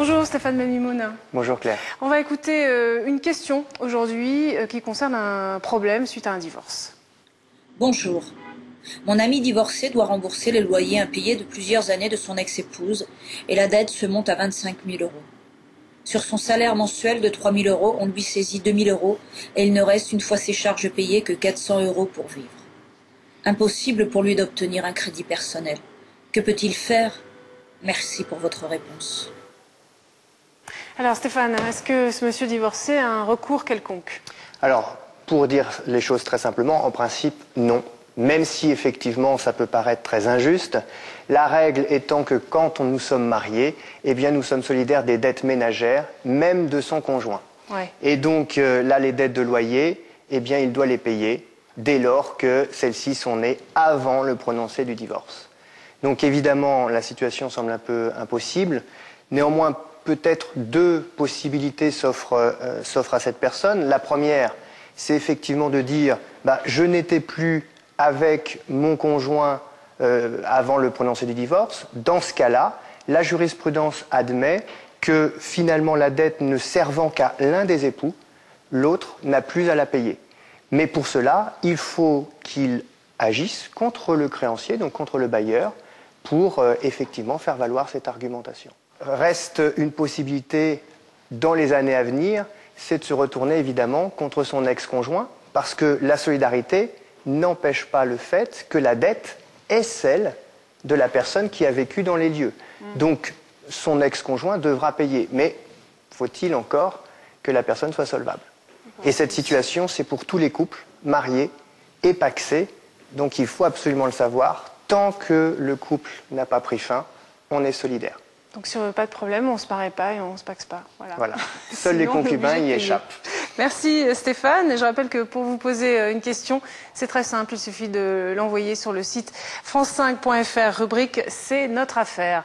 Bonjour Stéphane Benimoun. Bonjour Claire. On va écouter une question aujourd'hui qui concerne un problème suite à un divorce. Bonjour. Mon ami divorcé doit rembourser les loyers impayés de plusieurs années de son ex-épouse et la dette se monte à 25 000 €. Sur son salaire mensuel de 3 000 €, on lui saisit 2 000 € et il ne reste une fois ses charges payées que 400 € pour vivre. Impossible pour lui d'obtenir un crédit personnel. Que peut-il faire? Merci pour votre réponse. Alors Stéphane, est-ce que ce monsieur divorcé a un recours quelconque? Alors, pour dire les choses très simplement, en principe, non. Même si effectivement ça peut paraître très injuste, la règle étant que quand nous sommes mariés, eh bien nous sommes solidaires des dettes ménagères, même de son conjoint. Ouais. Et donc là, les dettes de loyer, eh bien il doit les payer dès lors que celles-ci sont nées avant le prononcé du divorce. Donc évidemment, la situation semble un peu impossible. Néanmoins, peut-être deux possibilités s'offrent à cette personne. La première, c'est effectivement de dire je n'étais plus avec mon conjoint avant le prononcé du divorce. Dans ce cas-là, la jurisprudence admet que finalement la dette ne servant qu'à l'un des époux, l'autre n'a plus à la payer. Mais pour cela, il faut qu'il agisse contre le créancier, donc contre le bailleur, pour effectivement faire valoir cette argumentation. Reste une possibilité dans les années à venir, c'est de se retourner évidemment contre son ex-conjoint, parce que la solidarité n'empêche pas le fait que la dette est celle de la personne qui a vécu dans les lieux. Donc son ex-conjoint devra payer, mais faut-il encore que la personne soit solvable. Et cette situation, c'est pour tous les couples, mariés et pacsés, donc il faut absolument le savoir. Tant que le couple n'a pas pris fin, on est solidaire. Donc si on veut pas de problème, on se marie pas et on se paxe pas. Voilà. Seuls les concubins y échappent. Merci Stéphane. Je rappelle que pour vous poser une question, c'est très simple. Il suffit de l'envoyer sur le site france5.fr, rubrique C'est notre affaire.